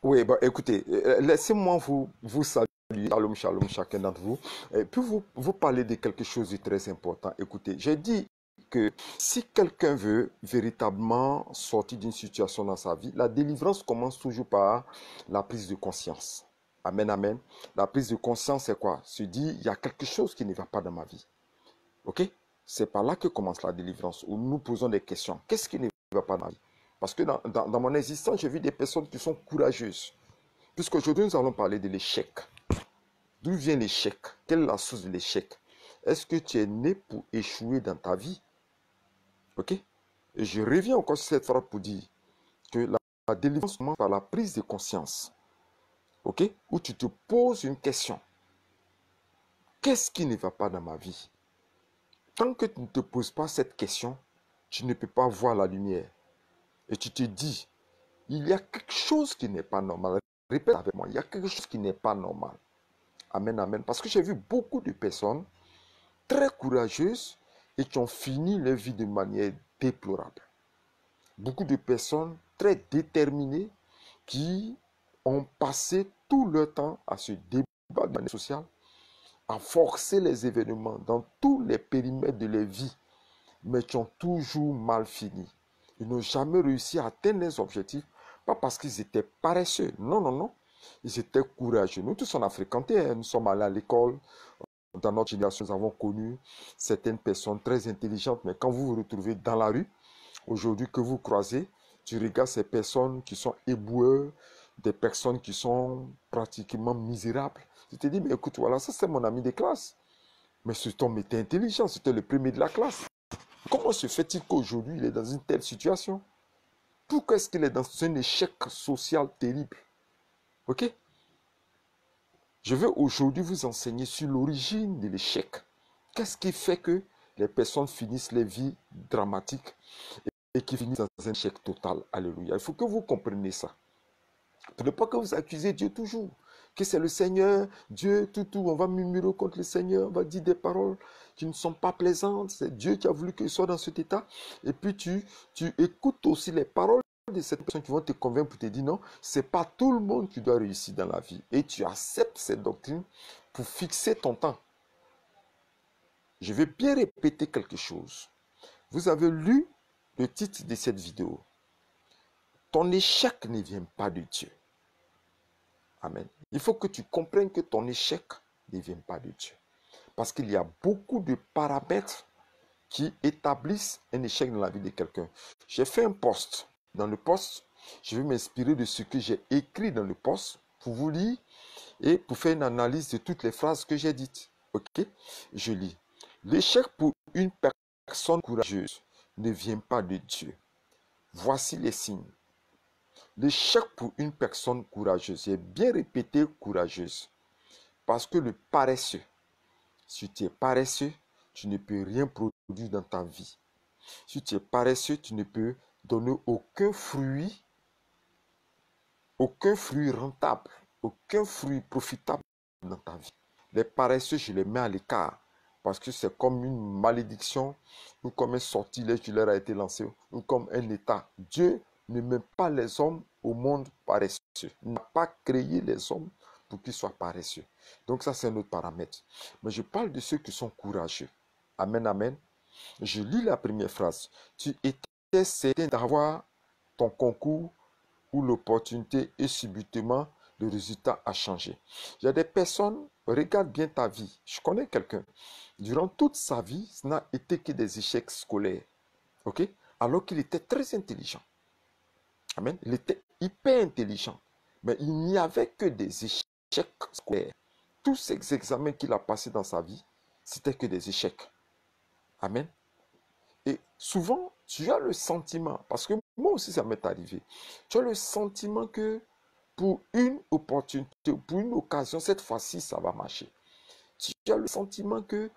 Oui, bah, écoutez, laissez-moi vous saluer, shalom, shalom, chacun d'entre vous, et puis vous parler de quelque chose de très important. Écoutez, j'ai dit que si quelqu'un veut véritablement sortir d'une situation dans sa vie, la délivrance commence toujours par la prise de conscience. Amen, amen. La prise de conscience, c'est quoi? Se dire, il y a quelque chose qui ne va pas dans ma vie. OK? C'est par là que commence la délivrance, où nous posons des questions. Qu'est-ce qui ne va pas dans ma vie? Parce que dans mon existence, j'ai vu des personnes qui sont courageuses. Puisqu'aujourd'hui, nous allons parler de l'échec. D'où vient l'échec? Quelle est la source de l'échec? Est-ce que tu es né pour échouer dans ta vie? OK? Et je reviens encore sur cette phrase pour dire que la délivrance commence par la prise de conscience. OK? Où tu te poses une question. Qu'est-ce qui ne va pas dans ma vie? Tant que tu ne te poses pas cette question, tu ne peux pas voir la lumière. Et tu te dis, il y a quelque chose qui n'est pas normal. Répète avec moi, il y a quelque chose qui n'est pas normal. Amen, amen. Parce que j'ai vu beaucoup de personnes très courageuses et qui ont fini leur vie de manière déplorable. Beaucoup de personnes très déterminées qui ont passé tout leur temps à se débattre de manière sociale, à forcer les événements dans tous les périmètres de leur vie, mais qui ont toujours mal fini. Ils n'ont jamais réussi à atteindre leurs objectifs, pas parce qu'ils étaient paresseux. Non, non, non. Ils étaient courageux. Nous tous, on a fréquenté, hein. Nous sommes allés à l'école. Dans notre génération, nous avons connu certaines personnes très intelligentes, mais quand vous vous retrouvez dans la rue, aujourd'hui que vous croisez, tu regardes ces personnes qui sont éboueurs, des personnes qui sont pratiquement misérables. Tu te dis, mais écoute, voilà, ça c'est mon ami de classe. Mais cet homme était intelligent, c'était le premier de la classe. Comment se fait-il qu'aujourd'hui il est dans une telle situation? Pourquoi est-ce qu'il est dans un échec social terrible? Ok? Je veux aujourd'hui vous enseigner sur l'origine de l'échec. Qu'est-ce qui fait que les personnes finissent les vies dramatiques et qui finissent dans un échec total? Alléluia. Il faut que vous compreniez ça. Pour ne pas que vous accusez Dieu toujours. Que c'est le Seigneur, Dieu, tout. On va murmurer contre le Seigneur, on va dire des paroles qui ne sont pas plaisantes. C'est Dieu qui a voulu qu'il soit dans cet état. Et puis tu écoutes aussi les paroles de cette personne qui vont te convaincre pour te dire non, c'est pas tout le monde qui doit réussir dans la vie. Et tu acceptes cette doctrine pour fixer ton temps. Je vais bien répéter quelque chose. Vous avez lu le titre de cette vidéo. Ton échec ne vient pas de Dieu. Amen. Il faut que tu comprennes que ton échec ne vient pas de Dieu. Parce qu'il y a beaucoup de paramètres qui établissent un échec dans la vie de quelqu'un. J'ai fait un post. Dans le post, je vais m'inspirer de ce que j'ai écrit dans le post pour vous lire et pour faire une analyse de toutes les phrases que j'ai dites. Ok? Je lis. L'échec pour une personne courageuse ne vient pas de Dieu. Voici les signes. L'échec pour une personne courageuse, j'ai bien répété courageuse, parce que le paresseux, si tu es paresseux, tu ne peux rien produire dans ta vie. Si tu es paresseux, tu ne peux donner aucun fruit rentable, aucun fruit profitable dans ta vie. Les paresseux, je les mets à l'écart parce que c'est comme une malédiction ou comme un sortilège qui leur a été lancé ou comme un état. Dieu ne met pas les hommes au monde paresseux. Il n'a pas créé les hommes pour qu'ils soient paresseux. Donc ça, c'est un autre paramètre. Mais je parle de ceux qui sont courageux. Amen, amen. Je lis la première phrase. Tu étais certain d'avoir ton concours ou l'opportunité et subitement le résultat a changé. Il y a des personnes, regarde bien ta vie. Je connais quelqu'un. Durant toute sa vie, ce n'a été que des échecs scolaires. OK? Alors qu'il était très intelligent. Amen. Il était hyper intelligent. Mais il n'y avait que des échecs scolaires. Tous ces examens qu'il a passés dans sa vie, c'était que des échecs. Amen. Et souvent, tu as le sentiment, parce que moi aussi ça m'est arrivé, tu as le sentiment que pour une opportunité, pour une occasion, cette fois-ci, ça va marcher. Tu as le sentiment que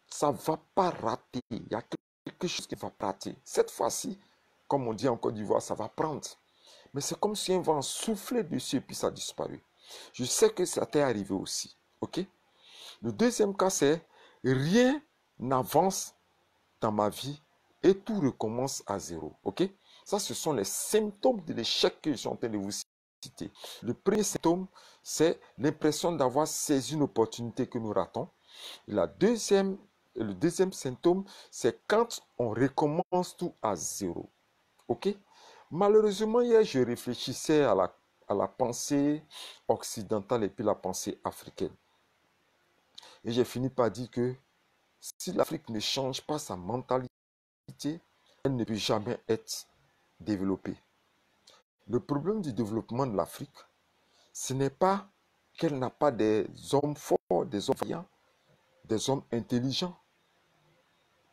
ça ne va pas rater. Il y a quelque chose qui va rater. Cette fois-ci, comme on dit en Côte d'Ivoire, ça va prendre. Mais c'est comme si un vent soufflait dessus et puis ça a disparu. Je sais que ça t'est arrivé aussi. OK? Le deuxième cas, c'est rien n'avance dans ma vie et tout recommence à zéro. OK? Ça, ce sont les symptômes de l'échec que je suis en train de vous Le premier symptôme, c'est l'impression d'avoir saisi une opportunité que nous ratons. Le deuxième symptôme, c'est quand on recommence tout à zéro. OK? Malheureusement, hier, je réfléchissais à la pensée occidentale et puis la pensée africaine. Et j'ai fini par dire que si l'Afrique ne change pas sa mentalité, elle ne peut jamais être développée. Le problème du développement de l'Afrique, ce n'est pas qu'elle n'a pas des hommes forts, des hommes vaillants, des hommes intelligents,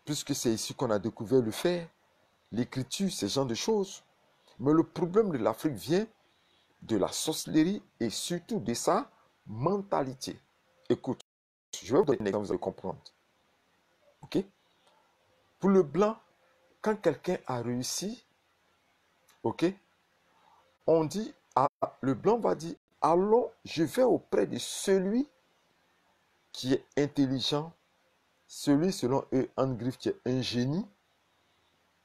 puisque c'est ici qu'on a découvert le fer, l'écriture, ce genre de choses. Mais le problème de l'Afrique vient de la sorcellerie et surtout de sa mentalité. Écoute, je vais vous donner un exemple, vous allez comprendre. OK? Pour le blanc, quand quelqu'un a réussi, OK, on dit, le blanc va dire, allons, je vais auprès de celui qui est intelligent, celui selon eux, en griffe, qui est un génie,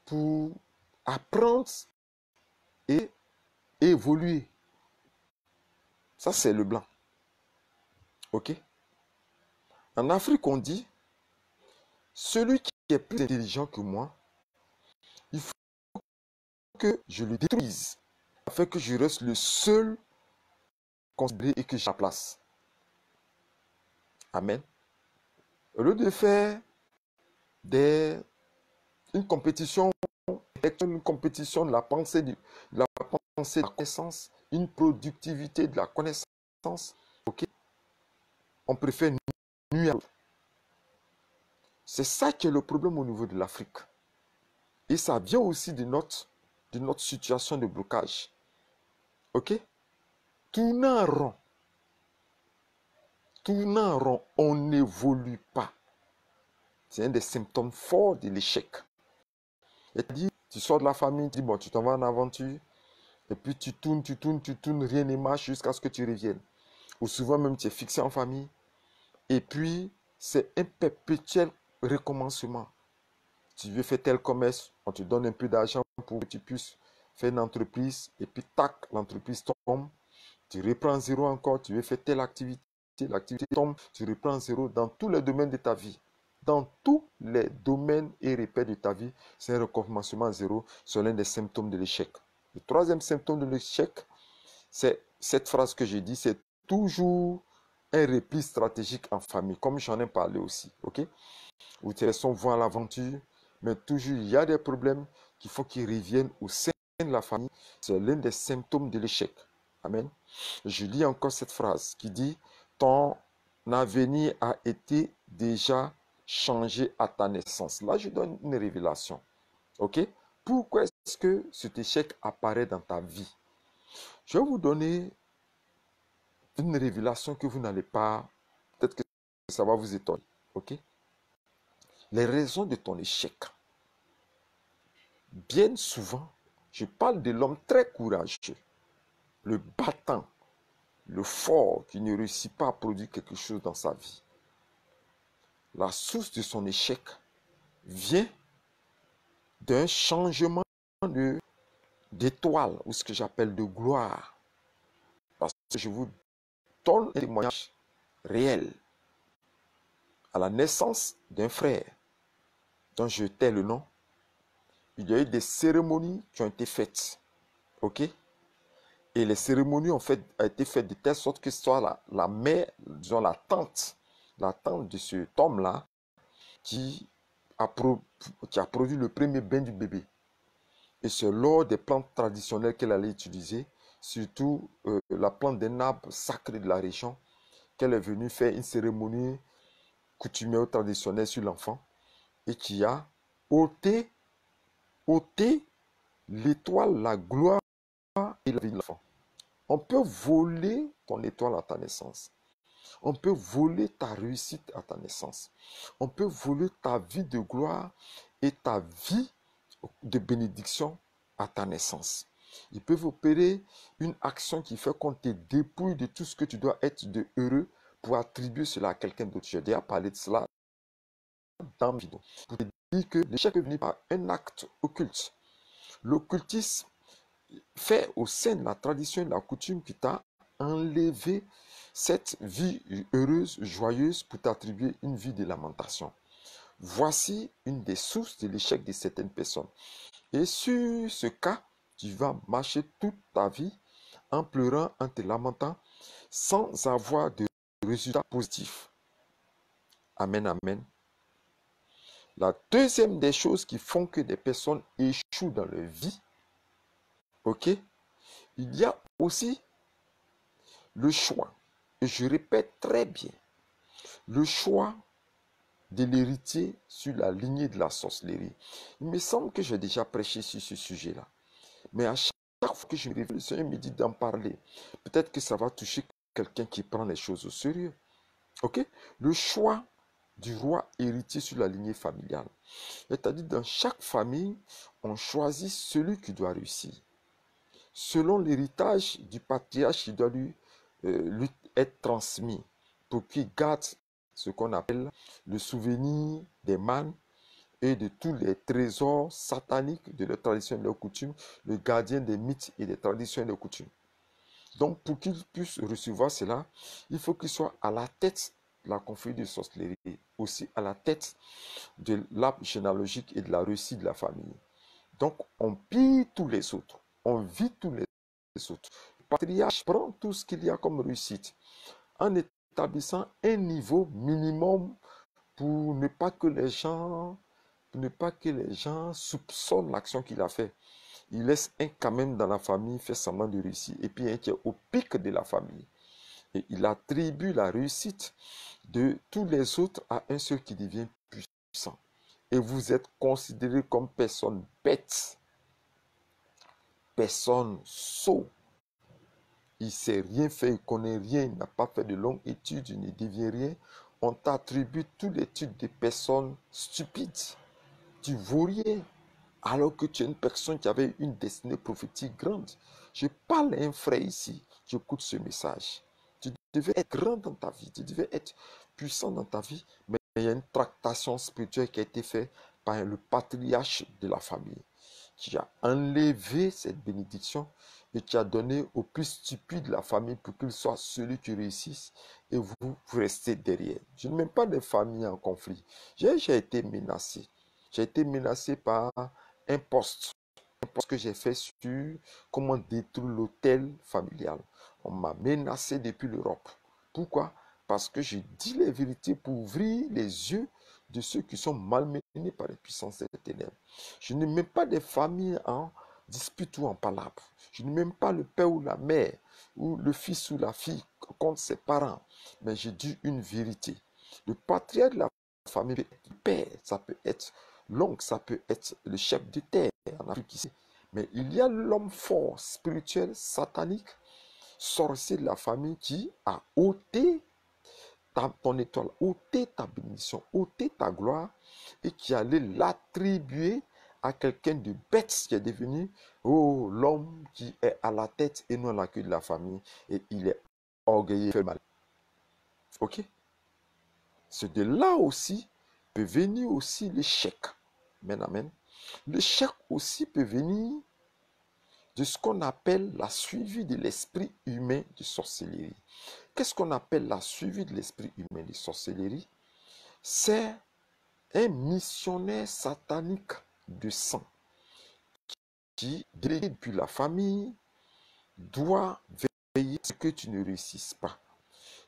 pour apprendre et évoluer. Ça, c'est le blanc. OK? En Afrique, on dit, celui qui est plus intelligent que moi, il faut que je le détruise, afin que je reste le seul considéré et que j'ai la place. Amen. Au lieu de faire une compétition, une compétition de la pensée, de la connaissance, une productivité de la connaissance, ok, on préfère nuire. C'est ça qui est le problème au niveau de l'Afrique. Et ça vient aussi de notre situation de blocage. Ok? Tournant en rond, on n'évolue pas. C'est un des symptômes forts de l'échec. C'est-à-dire, tu sors de la famille, tu dis, bon, tu t'en vas en aventure, et puis tu tournes, rien ne marche jusqu'à ce que tu reviennes. Ou souvent même, tu es fixé en famille, et puis c'est un perpétuel recommencement. Tu veux faire tel commerce, on te donne un peu d'argent pour que tu puisses faire une entreprise, et puis tac, l'entreprise tombe, tu reprends zéro encore, tu veux faire telle activité, l'activité tombe, tu reprends zéro dans tous les domaines de ta vie. Dans tous les domaines et repères de ta vie, c'est un recommencement à zéro, c'est l'un des symptômes de l'échec. Le troisième symptôme de l'échec, c'est cette phrase que j'ai dit, c'est toujours un repli stratégique en famille, comme j'en ai parlé aussi, ok? Où tes personnes vont à l'aventure, mais toujours il y a des problèmes qu'il faut qu'ils reviennent au sein de la famille. C'est l'un des symptômes de l'échec. Amen. Je lis encore cette phrase qui dit, ton avenir a été déjà changé à ta naissance. Là, je donne une révélation. OK? Pourquoi est-ce que cet échec apparaît dans ta vie? Je vais vous donner une révélation que vous n'allez pas, peut-être que ça va vous étonner. OK? Les raisons de ton échec. Bien souvent, je parle de l'homme très courageux, le battant, le fort qui ne réussit pas à produire quelque chose dans sa vie. La source de son échec vient d'un changement d'étoile, ou ce que j'appelle de gloire. Parce que je vous donne un témoignage réel. À la naissance d'un frère, dont je tais le nom, il y a eu des cérémonies qui ont été faites. OK? Et les cérémonies ont été faites de telle sorte que ce soit la mère, disons la tante de cet homme-là, qui a produit le premier bain du bébé. Et c'est lors des plantes traditionnelles qu'elle allait utiliser, surtout la plante d'un arbre sacré de la région, qu'elle est venue faire une cérémonie coutumière traditionnelle sur l'enfant et qui a ôté l'étoile, la gloire et la vie de l'enfant. On peut voler ton étoile à ta naissance. On peut voler ta réussite à ta naissance. On peut voler ta vie de gloire et ta vie de bénédiction à ta naissance. Ils peuvent opérer une action qui fait qu'on te dépouille de tout ce que tu dois être de heureux pour attribuer cela à quelqu'un d'autre. J'ai déjà parlé de cela dans ma vidéo. Pour te dire que l'échec est venu par un acte occulte. L'occultisme, fait au sein de la tradition et de la coutume qui t'a enlevé cette vie heureuse, joyeuse pour t'attribuer une vie de lamentation. Voici une des sources de l'échec de certaines personnes. Et sur ce cas, tu vas marcher toute ta vie en pleurant, en te lamentant, sans avoir de résultats positifs. Amen, amen. La deuxième des choses qui font que des personnes échouent dans leur vie, ok, il y a aussi le choix. Et je répète très bien, le choix de l'héritier sur la lignée de la sorcellerie. Il me semble que j'ai déjà prêché sur ce sujet-là. Mais à chaque fois que je me réveille, le Seigneur me dit d'en parler. Peut-être que ça va toucher quelqu'un qui prend les choses au sérieux. Ok? Le choix du roi héritier sur la lignée familiale. C'est-à-dire, dans chaque famille, on choisit celui qui doit réussir. Selon l'héritage du patriarche qui doit lui être transmis pour qu'il garde ce qu'on appelle le souvenir des mânes et de tous les trésors sataniques de leur tradition et de leur coutume, le gardien des mythes et des traditions et des coutumes. Donc, pour qu'il puisse recevoir cela, il faut qu'il soit à la tête de la confrérie de sorcellerie, aussi à la tête de l'arbre généalogique et de la réussite de la famille. Donc, on pille tous les autres, on vit tous les autres. Le patriarche prend tout ce qu'il y a comme réussite en établissant un niveau minimum pour ne pas que les gens soupçonnent l'action qu'il a fait. Il laisse un quand même dans la famille, fait semblant de réussir, et puis un qui est au pic de la famille. Et il attribue la réussite de tous les autres à un seul qui devient puissant. Et vous êtes considéré comme personne bête, personne sot. Il ne sait rien faire, il ne connaît rien, il n'a pas fait de longues études, il ne devient rien. On t'attribue tous les types de personnes stupides. Tu ne vaux rien. Alors que tu es une personne qui avait une destinée prophétique grande. Je parle à un frère ici, j'écoute ce message. Tu devais être grand dans ta vie, tu devais être puissant dans ta vie, mais il y a une tractation spirituelle qui a été faite par le patriarche de la famille, qui a enlevé cette bénédiction et qui a donné au plus stupide de la famille pour qu'il soit celui qui réussisse et vous restez derrière. Je ne mets pas des familles en conflit. J'ai été menacé. J'ai été menacé par un post que j'ai fait sur comment détruire l'hôtel familial. On m'a menacé depuis l'Europe. Pourquoi? Parce que je dis les vérités pour ouvrir les yeux de ceux qui sont malmenés par les puissances des ténèbres. Je ne mets pas des familles en dispute ou en palabre. Je ne mets pas le père ou la mère ou le fils ou la fille contre ses parents. Mais je dis une vérité. Le patriarche de la famille peut être le père, ça peut être l'oncle, ça peut être le chef de terre en Afrique ici. Mais il y a l'homme fort, spirituel, satanique, sorcier de la famille qui a ôté ton étoile, ôté ta bénédiction, ôté ta gloire et qui allait l'attribuer à quelqu'un de bête qui est devenu l'homme qui est à la tête et non à la queue de la famille et il est orgueilleux, il fait mal. Ok? C'est de là aussi peut venir aussi l'échec. Amen, amen. L'échec aussi peut venir de ce qu'on appelle la suivi de l'esprit humain de sorcellerie. Qu'est-ce qu'on appelle la suivi de l'esprit humain de sorcellerie? C'est un missionnaire satanique de sang qui, délégué depuis la famille, doit veiller à ce que tu ne réussisses pas.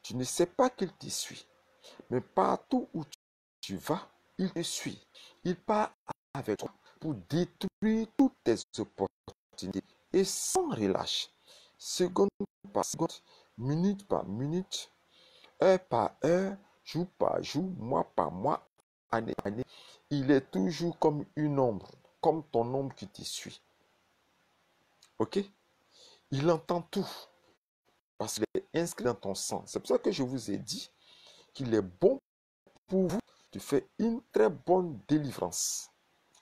Tu ne sais pas qu'il te suit, mais partout où tu vas, il te suit. Il part avec toi pour détruire toutes tes opportunités et sans relâche, seconde par seconde, minute par minute, heure par heure, jour par jour, mois par mois, année par année. Il est toujours comme une ombre, comme ton ombre qui te suit. Ok? Il entend tout parce qu'il est inscrit dans ton sang. C'est pour ça que je vous ai dit qu'il est bon pour vous de faire une très bonne délivrance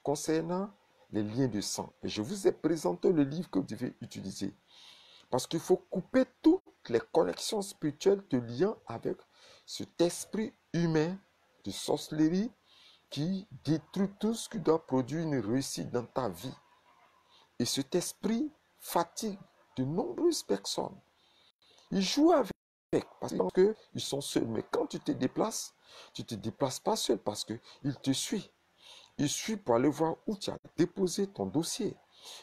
concernant les liens de sang. Et je vous ai présenté le livre que vous devez utiliser. Parce qu'il faut couper toutes les connexions spirituelles te liant avec cet esprit humain de sorcellerie qui détruit tout ce qui doit produire une réussite dans ta vie. Et cet esprit fatigue de nombreuses personnes. Ils jouent avec parce qu'ils sont seuls. Mais quand tu te déplaces pas seul parce qu'il te suit. Il suit pour aller voir où tu as déposé ton dossier.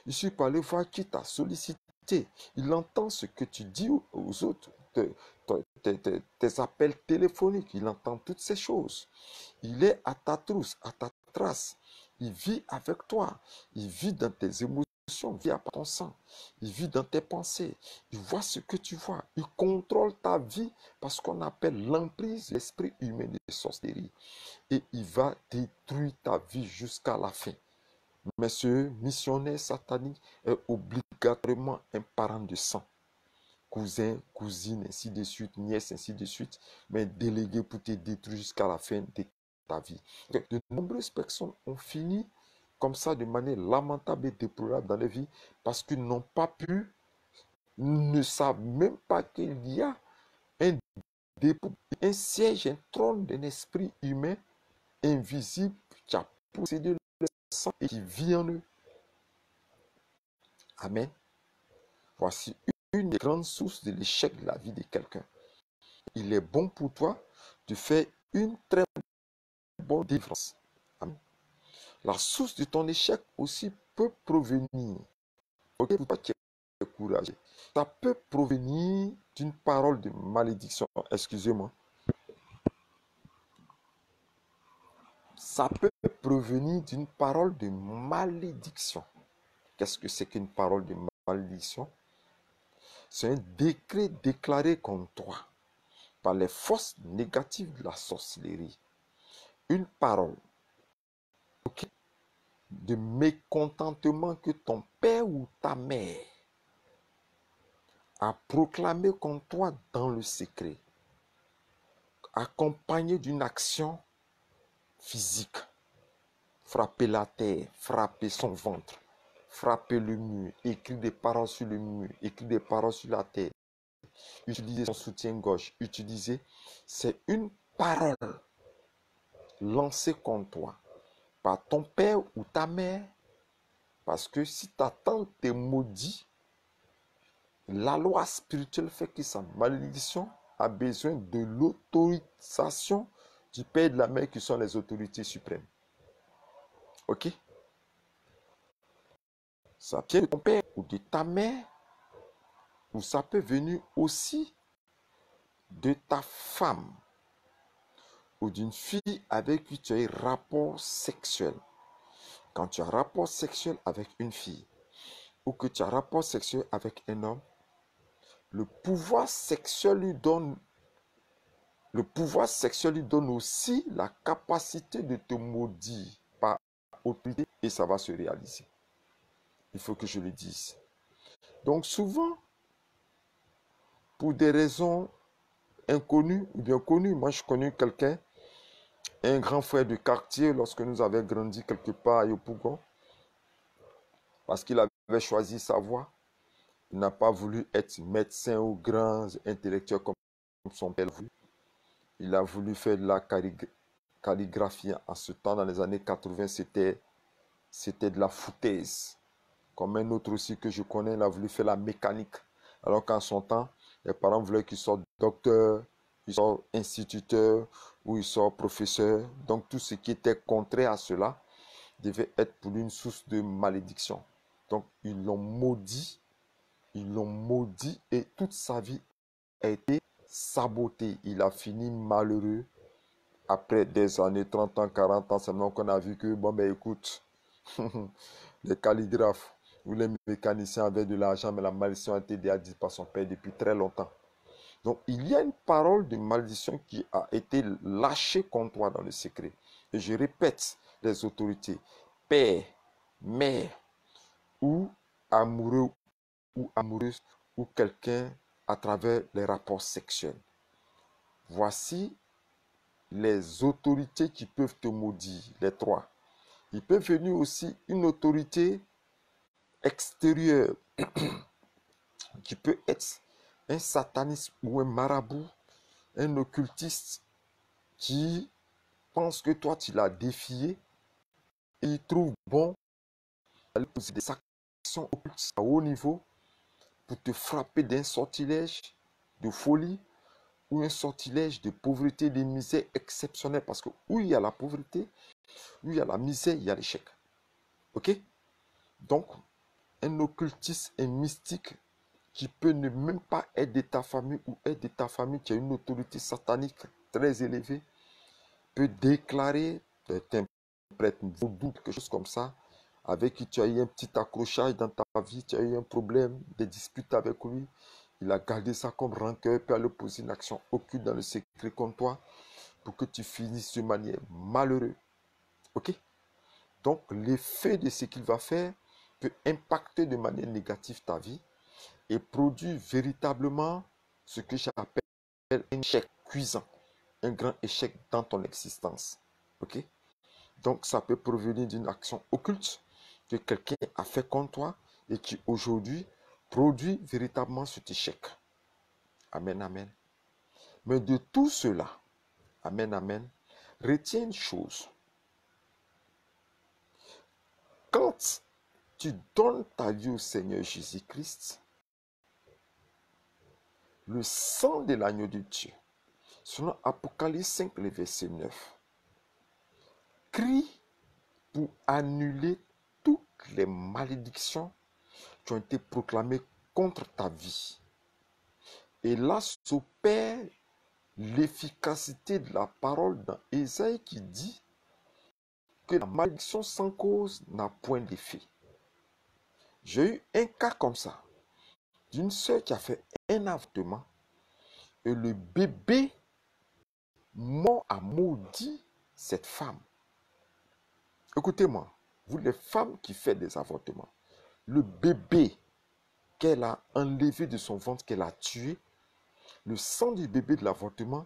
Il suit pour aller voir qui t'a sollicité. Il entend ce que tu dis aux autres, tes appels téléphoniques. Il entend toutes ces choses. Il est à ta trousse, à ta trace. Il vit avec toi. Il vit dans tes émotions. Il vit à ton sang. Il vit dans tes pensées. Il voit ce que tu vois. Il contrôle ta vie parce qu'on appelle l'emprise de l'esprit humain de sorcellerie. Et il va détruire ta vie jusqu'à la fin. Mais ce missionnaire satanique est obligatoirement un parent de sang. Cousin, cousine, ainsi de suite, nièce, ainsi de suite, mais délégué pour te détruire jusqu'à la fin de ta vie. De nombreuses personnes ont fini comme ça de manière lamentable et déplorable dans leur vie parce qu'ils n'ont pas pu, ne savent même pas qu'il y a un dépôt, un siège, un trône d'un esprit humain invisible qui a possédé le sang et qui vit en eux. Amen. Voici une des grandes sources de l'échec de la vie de quelqu'un. Il est bon pour toi de faire une très bonne délivrance. Amen. La source de ton échec aussi peut provenir. Ok, pour toi qui es courageux. Ça peut provenir d'une parole de malédiction. Excusez-moi. Ça peut provenir d'une parole de malédiction. Qu'est-ce que c'est qu'une parole de malédiction? C'est un décret déclaré contre toi par les forces négatives de la sorcellerie. Une parole de mécontentement que ton père ou ta mère a proclamé contre toi dans le secret, accompagné d'une action physique. Frapper la terre, frapper son ventre, frapper le mur, écrire des paroles sur le mur, écrire des paroles sur la terre, utiliser son soutien-gorge, utiliser, c'est une parole lancée contre toi par ton père ou ta mère, parce que si ta tante est maudite, la loi spirituelle fait que sa malédiction a besoin de l'autorisation du père et de la mère qui sont les autorités suprêmes. Ok? Ça vient de ton père ou de ta mère, ou ça peut venir aussi de ta femme ou d'une fille avec qui tu as un rapport sexuel. Quand tu as un rapport sexuel avec une fille ou que tu as un rapport sexuel avec un homme, le pouvoir sexuel lui donne aussi la capacité de te maudire par autorité et ça va se réaliser. Il faut que je le dise. Donc souvent, pour des raisons inconnues ou bien connues, moi je connais quelqu'un, un grand frère de quartier lorsque nous avions grandi quelque part à Yopougon, parce qu'il avait choisi sa voie. Il n'a pas voulu être médecin ou grand intellectuel comme son père voulu. Il a voulu faire de la calligraphie. En ce temps, dans les années 80, c'était de la foutaise. Comme un autre aussi que je connais, il a voulu faire la mécanique. Alors qu'en son temps, les parents voulaient qu'il soit docteur, qu'il soit instituteur ou il soit professeur. Donc tout ce qui était contraire à cela devait être pour lui une source de malédiction. Donc ils l'ont maudit et toute sa vie a été sabotée. Il a fini malheureux. Après des années, 30 ans, 40 ans, c'est maintenant qu'on a vu que, bon ben écoute, les calligraphes ou les mécaniciens avaient de l'argent, mais la malédiction a été déjà dite par son père depuis très longtemps. Donc, il y a une parole de malédiction qui a été lâchée contre toi dans le secret. Et je répète, les autorités, père, mère, ou amoureux ou amoureuse, ou quelqu'un à travers les rapports sexuels. Voici les autorités qui peuvent te maudire, les trois. Il peut venir aussi une autorité extérieure qui peut être un sataniste ou un marabout, un occultiste qui pense que toi tu l'as défié et il trouve bon d'aller poser des actions occultes à haut niveau pour te frapper d'un sortilège de folie ou un sortilège de pauvreté, de misère exceptionnelle. Parce que où il y a la pauvreté, où il y a la misère, il y a l'échec. Ok? Donc, un occultiste, un mystique qui peut ne même pas être de ta famille ou être de ta famille qui a une autorité satanique très élevée, peut déclarer, t'interprète vaudou, quelque chose comme ça, avec qui tu as eu un petit accrochage dans ta vie, tu as eu un problème, des disputes avec lui, il a gardé ça comme rancœur, peut aller poser une action occulte dans le secret contre toi pour que tu finisses de manière malheureuse. Ok? Donc, l'effet de ce qu'il va faire peut impacter de manière négative ta vie et produire véritablement ce que j'appelle un échec cuisant, un grand échec dans ton existence. Ok? Donc, ça peut provenir d'une action occulte que quelqu'un a fait contre toi et qui aujourd'hui produit véritablement cet échec. Amen, amen. Mais de tout cela, amen, amen, retiens une chose. Quand tu donnes ta vie au Seigneur Jésus-Christ, le sang de l'agneau de Dieu, selon Apocalypse 5, le verset 9, crie pour annuler toutes les malédictions qui ont été proclamées contre ta vie. Et là s'opère l'efficacité de la parole dans Ésaïe qui dit que la malédiction sans cause n'a point d'effet. J'ai eu un cas comme ça, d'une soeur qui a fait un avortement et le bébé mort a maudit cette femme. Écoutez-moi, vous les femmes qui font des avortements, le bébé qu'elle a enlevé de son ventre, qu'elle a tué, le sang du bébé de l'avortement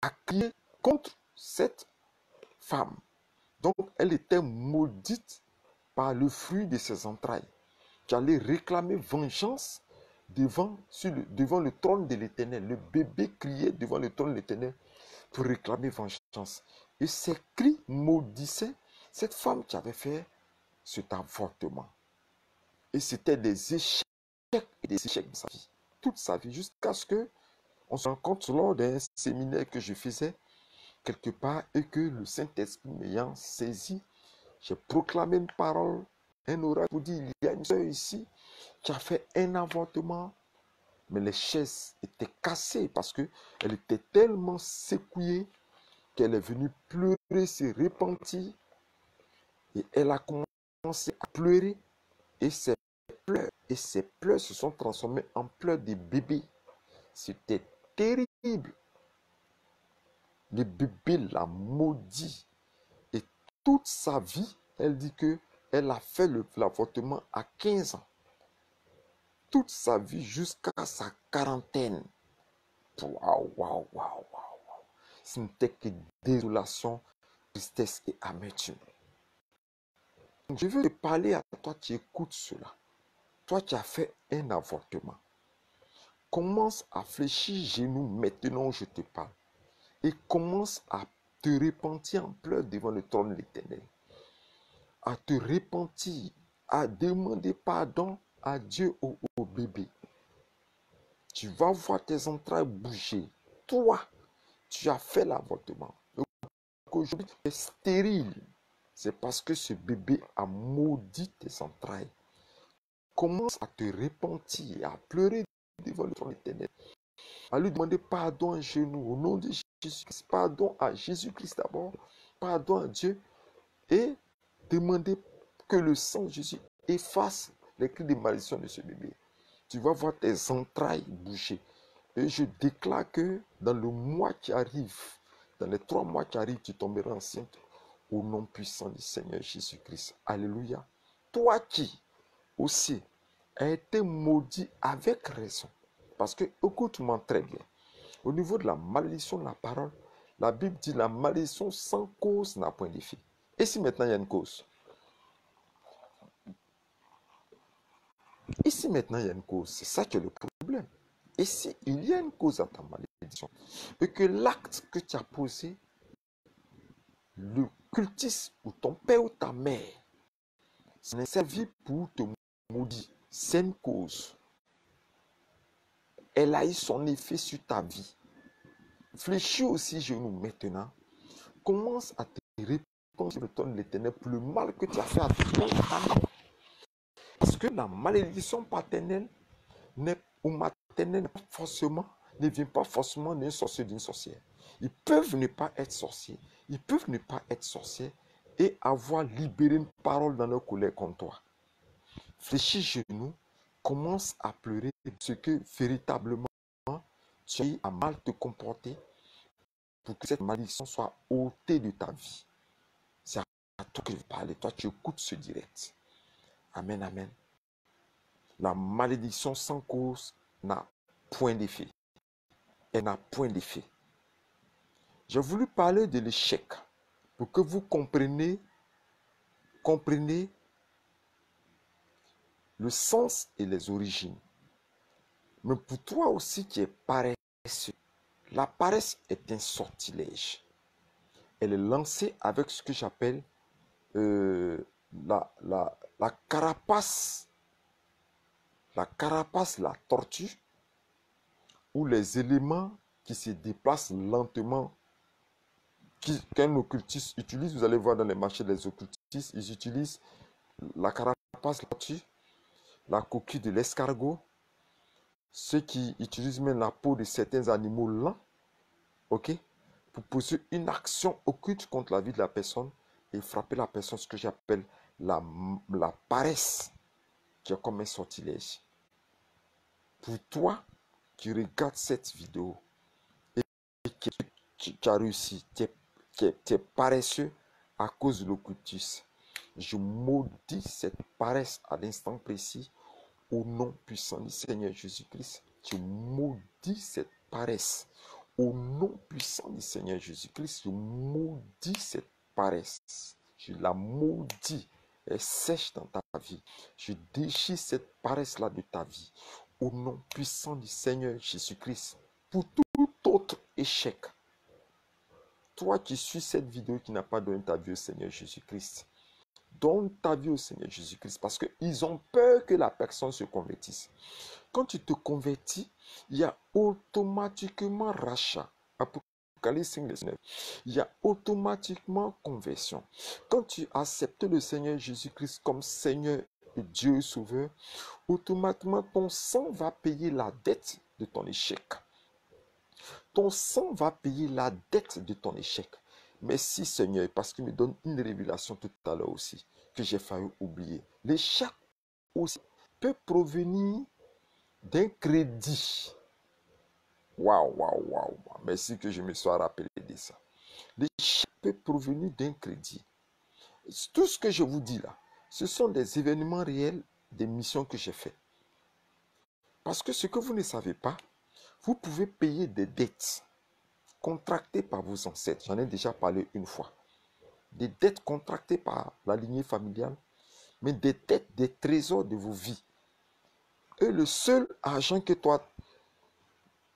a crié contre cette femme. Donc, elle était maudite par le fruit de ses entrailles, qui allait réclamer vengeance devant le trône de l'Éternel. Le bébé criait devant le trône de l'Éternel pour réclamer vengeance. Et ces cris maudissaient cette femme qui avait fait cet avortement. Et c'était des échecs et des échecs de sa vie. Toute sa vie, jusqu'à ce que on se rencontre lors d'un séminaire que je faisais quelque part et que le Saint-Esprit m'ayant saisi, j'ai proclamé une parole, un oracle pour dire, il y a une soeur ici qui a fait un avortement, mais les chaises étaient cassées parce qu'elle était tellement secouée qu'elle est venue pleurer, se repentir et elle a commencé à pleurer et ses pleurs se sont transformés en pleurs de bébé. C'était terrible. Le bébé l'a maudit. Et toute sa vie, elle dit que elle a fait l'avortement à 15 ans. Toute sa vie jusqu'à sa quarantaine. Waouh, waouh, waouh, waouh. Ce n'était que désolation, tristesse et amertume. Donc, je veux te parler à toi qui écoutes cela. Toi qui as fait un avortement. Commence à fléchir genoux maintenant où je te parle. Et commence à te repentir en pleurs devant le trône de l'Éternel. À te repentir, à demander pardon à Dieu ou au bébé. Tu vas voir tes entrailles bouger. Toi, tu as fait l'avortement. Aujourd'hui, tu es stérile. C'est parce que ce bébé a maudit tes entrailles. Commence à te repentir, à pleurer devant le trône éternel. À lui demander pardon à genoux au nom de Jésus-Christ. Pardon à Jésus-Christ d'abord. Pardon à Dieu. Et demander que le sang de Jésus efface les cris de malédiction de ce bébé. Tu vas voir tes entrailles bouger. Et je déclare que dans le mois qui arrive, dans les 3 mois qui arrivent, tu tomberas enceinte au nom puissant du Seigneur Jésus-Christ. Alléluia. Toi qui aussi as été maudit avec raison. Parce que, écoute-moi très bien, au niveau de la malédiction de la parole, la Bible dit la malédiction sans cause n'a point d'effet. Et si maintenant il y a une cause? Et si maintenant il y a une cause? C'est ça qui est le problème. Et si il y a une cause à ta malédiction, et que l'acte que tu as posé, le cultisme ou ton père ou ta mère, ça n'est servi pour te maudire, c'est une cause. elle a eu son effet sur ta vie. Fléchis aussi genoux maintenant. Commence à te répondre sur le ton de l'Éternel pour le mal que tu as fait à ton parent. Parce que la malédiction paternelle ou maternelle ne vient pas forcément d'un sorcier, d'une sorcière. Ils peuvent ne pas être sorciers, ils peuvent ne pas être sorciers et avoir libéré une parole dans leur colère contre toi. Fléchis genoux, commence à pleurer ce que véritablement tu as eu à mal te comporter pour que cette malédiction soit ôtée de ta vie. C'est à toi que je parle. Toi, tu écoutes ce direct. Amen, amen. La malédiction sans cause n'a point d'effet. Elle n'a point d'effet. J'ai voulu parler de l'échec pour que vous compreniez le sens et les origines. Mais pour toi aussi qui es paresseux, la paresse est un sortilège. Elle est lancée avec ce que j'appelle la carapace. La carapace, la tortue, ou les éléments qui se déplacent lentement, qu'un occultiste utilise. Vous allez voir dans les marchés des occultistes, ils utilisent la carapace, la tortue, la coquille de l'escargot, ceux qui utilisent même la peau de certains animaux lents, ok, pour poser une action occulte contre la vie de la personne et frapper la personne, ce que j'appelle la paresse, qui est comme un sortilège. Pour toi qui regardes cette vidéo et qui as réussi, tu es paresseux à cause de l'occultisme, je maudis cette paresse à l'instant précis au nom puissant du Seigneur Jésus-Christ. Je maudis cette paresse au nom puissant du Seigneur Jésus-Christ. Je maudis cette paresse. Je la maudis. Elle sèche dans ta vie. Je déchire cette paresse-là de ta vie. Au nom puissant du Seigneur Jésus-Christ. Pour tout autre échec. Toi qui suis cette vidéo qui n'a pas donné ta vie au Seigneur Jésus-Christ. Donne ta vie au Seigneur Jésus-Christ parce qu'ils ont peur que la personne se convertisse. Quand tu te convertis, il y a automatiquement rachat. Apocalypse 5:19. Il y a automatiquement conversion. Quand tu acceptes le Seigneur Jésus-Christ comme Seigneur et Dieu Sauveur, automatiquement ton sang va payer la dette de ton échec. Ton sang va payer la dette de ton échec. Merci Seigneur, parce qu'il me donne une révélation tout à l'heure aussi, que j'ai failli oublier. L'échec aussi peut provenir d'un crédit. Waouh. Merci que je me sois rappelé de ça. L'échec peut provenir d'un crédit. Tout ce que je vous dis là, ce sont des événements réels, des missions que j'ai faites. Parce que ce que vous ne savez pas, vous pouvez payer des dettes contractées par vos ancêtres. J'en ai déjà parlé une fois. Des dettes contractées par la lignée familiale, mais des dettes, des trésors de vos vies. Et le seul argent que toi,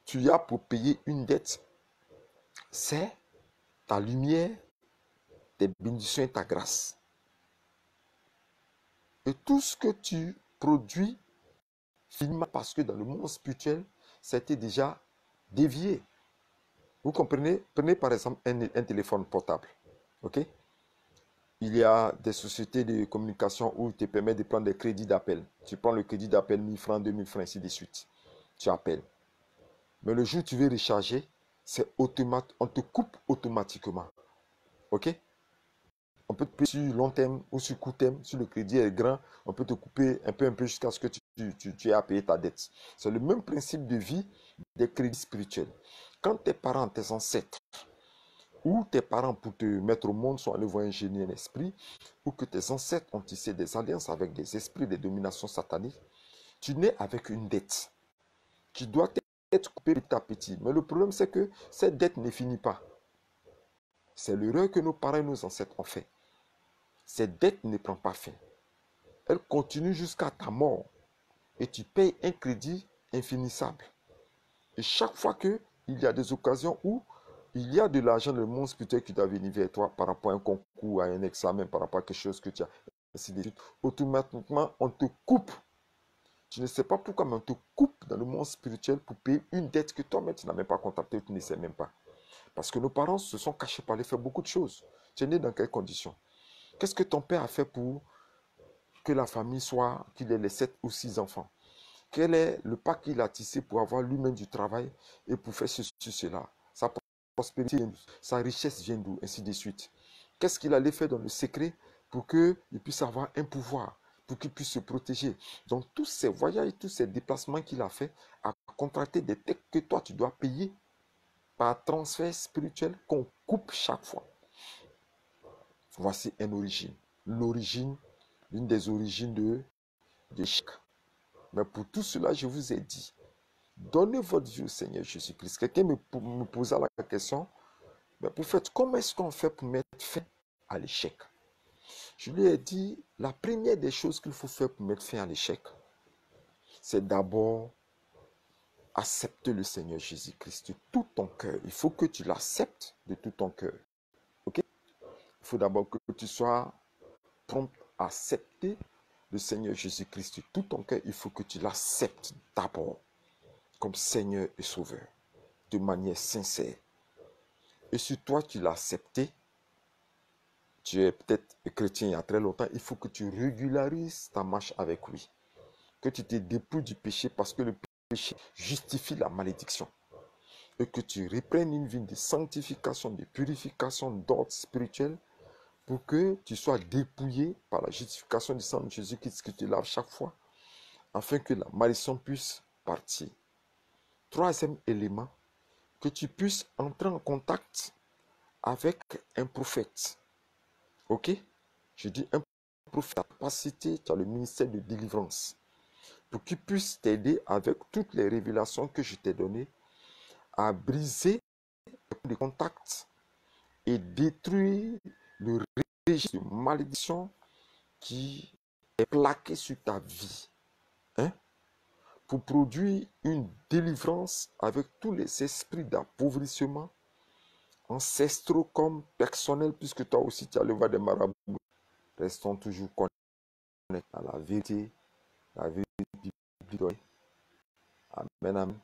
tu as pour payer une dette, c'est ta lumière, tes bénédictions et ta grâce. Et tout ce que tu produis, finalement, parce que dans le monde spirituel, c'était déjà dévié. Vous comprenez? Prenez par exemple un téléphone portable. Ok? Il y a des sociétés de communication où ils te permettent de prendre des crédits d'appel. Tu prends le crédit d'appel 1000 francs, 2000 francs, ainsi de suite. Tu appelles. Mais le jour où tu veux recharger, c'est automatique. On te coupe automatiquement. Ok? On peut te payer sur long terme ou sur court terme. Si le crédit est grand, on peut te couper un peu jusqu'à ce que tu aies à payer ta dette. C'est le même principe de vie des crédits spirituels. Quand tes parents, tes ancêtres, ou tes parents pour te mettre au monde sont allés voir un génie, un esprit, ou que tes ancêtres ont tissé des alliances avec des esprits, des dominations sataniques, tu nais avec une dette qui doit être coupée petit à petit. Mais le problème, c'est que cette dette ne finit pas. C'est l'erreur que nos parents et nos ancêtres ont fait. Cette dette ne prend pas fin. Elle continue jusqu'à ta mort. Et tu payes un crédit infinissable. Et chaque fois qu'il y a des occasions où il y a de l'argent dans le monde spirituel qui doit venir vers toi par rapport à un concours, à un examen, par rapport à quelque chose que tu as, ainsi de suite, automatiquement, on te coupe Tu ne sais pas pourquoi, mais on te coupe dans le monde spirituel pour payer une dette que toi-même, tu n'as même pas contractée, tu ne sais même pas. Parce que nos parents se sont cachés par aller faire beaucoup de choses. Tu es né dans quelles conditions? Qu'est-ce que ton père a fait pour que la famille soit, qu'il ait les 7 ou 6 enfants? Quel est le pas qu'il a tissé pour avoir lui-même du travail et pour faire ceci, cela? Sa prospérité, sa richesse vient d'où? Ainsi de suite. Qu'est-ce qu'il allait faire dans le secret pour qu'il puisse avoir un pouvoir, pour qu'il puisse se protéger? Donc, tous ces voyages, tous ces déplacements qu'il a fait, a contracté des dettes que toi, tu dois payer par transfert spirituel qu'on coupe chaque fois. Voici une origine. L'origine, l'une des origines de l'échec. Mais pour tout cela, je vous ai dit, donnez votre vie au Seigneur Jésus-Christ. Quelqu'un me posa la question, mais pour faire, comment est-ce qu'on fait pour mettre fin à l'échec? Je lui ai dit, la première des choses qu'il faut faire pour mettre fin à l'échec, c'est d'abord accepter le Seigneur Jésus-Christ de tout ton cœur. Il faut que tu l'acceptes de tout ton cœur. Ok? Il faut d'abord que tu sois prompt à accepter le Seigneur Jésus-Christ de tout ton cœur. Il faut que tu l'acceptes d'abord comme Seigneur et Sauveur, de manière sincère. Et si toi tu l'as accepté, tu es peut-être chrétien il y a très longtemps, il faut que tu régularises ta marche avec lui. Que tu te dépouilles du péché parce que le péché justifie la malédiction. Et que tu reprennes une vie de sanctification, de purification, d'ordre spirituel pour que tu sois dépouillé par la justification du sang de Jésus-Christ que tu laves chaque fois, afin que la malédiction puisse partir. Troisième élément, que tu puisses entrer en contact avec un prophète. Ok? Je dis un prophète, la capacité, tu as le ministère de délivrance, pour qu'il puisse t'aider avec toutes les révélations que je t'ai données à briser les contacts et détruire le régime de malédiction qui est plaqué sur ta vie. Hein? Pour produire une délivrance avec tous les esprits d'appauvrissement, ancestraux comme personnels, puisque toi aussi tu as le voix des marabouts. Restons toujours connectés à la vérité biblique. Amen, amen.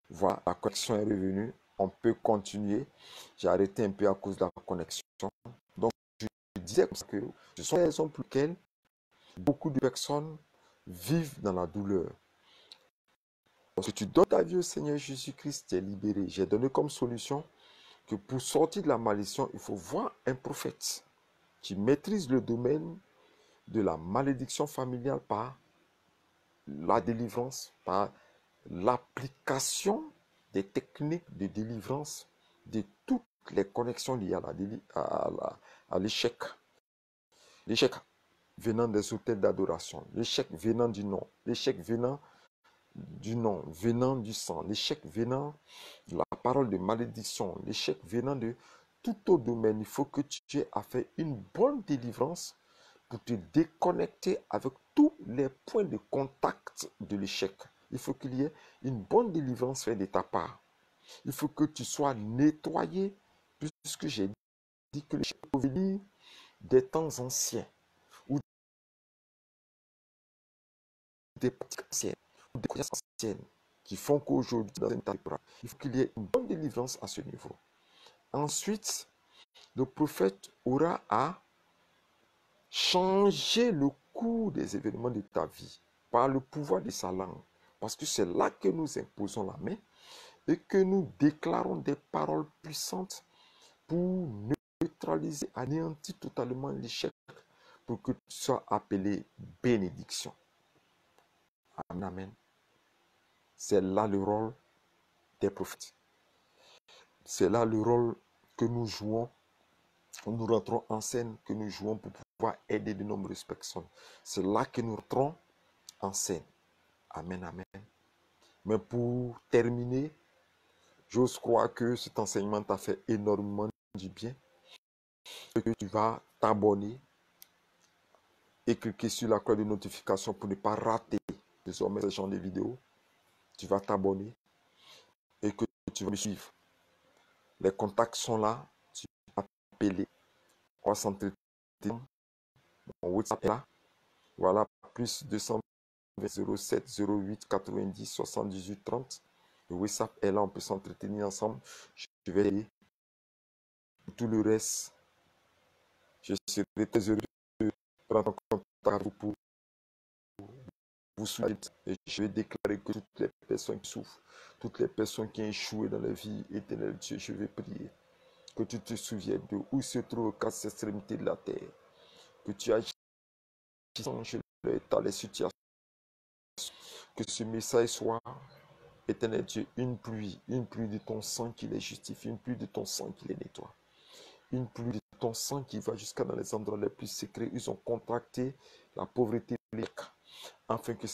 Voilà, la connexion est revenue. On peut continuer. J'ai arrêté un peu à cause de la connexion. Donc, je disais que ce sont les raisons pour lesquelles beaucoup de personnes vivent dans la douleur. Lorsque tu donnes ta vie au Seigneur Jésus-Christ, tu es libéré. J'ai donné comme solution que pour sortir de la malédiction, il faut voir un prophète qui maîtrise le domaine de la malédiction familiale par la délivrance, par l'application des techniques de délivrance de toutes les connexions liées à l'échec. L'échec venant des hôtels d'adoration, l'échec venant du nom, l'échec venant du sang, l'échec venant de la parole de malédiction, l'échec venant de tout autre domaine. Il faut que tu aies à faire une bonne délivrance pour te déconnecter avec tous les points de contact de l'échec. Il faut qu'il y ait une bonne délivrance faite de ta part. Il faut que tu sois nettoyé, puisque j'ai dit que l'échec peut venir des temps anciens, ou des pratiques anciennes, ou des croyances anciennes, qui font qu'aujourd'hui, dans un état de pratique, il faut qu'il y ait une bonne délivrance à ce niveau. Ensuite, le prophète aura à changer le cours des événements de ta vie par le pouvoir de sa langue. Parce que c'est là que nous imposons la main et que nous déclarons des paroles puissantes pour neutraliser, anéantir totalement l'échec, pour que tu sois appelé bénédiction. Amen, amen. C'est là le rôle des prophètes. C'est là le rôle que nous jouons, nous rentrons en scène, que nous jouons pour pouvoir aider de nombreuses personnes. C'est là que nous rentrons en scène. Amen, amen. Mais pour terminer, j'ose croire que cet enseignement t'a fait énormément du bien. Et que tu vas t'abonner et cliquer sur la cloche de notification pour ne pas rater désormais ce genre de vidéos. Tu vas t'abonner et que tu vas me suivre. Les contacts sont là. Tu vas appeler. On va s'entretenir. Mon WhatsApp est là. Voilà, plus 200 07 08 90 78 30. Le WhatsApp est là, on peut s'entretenir ensemble. Je vais aider. Pour tout le reste, je serai très heureux de prendre en contact avec vous pour vous soutenir. Et je vais déclarer que toutes les personnes qui souffrent, toutes les personnes qui ont échoué dans la vie éternelle, Dieu, je vais prier. Que tu te souviennes de où se trouve aux quatre extrémités de la terre. Que tu agisses changer l'état, les situations. Que ce message soit, éternel Dieu, une pluie de ton sang qui les justifie, une pluie de ton sang qui les nettoie. Une pluie de ton sang qui va jusqu'à dans les endroits les plus secrets. Ils ont contracté la pauvreté, afin que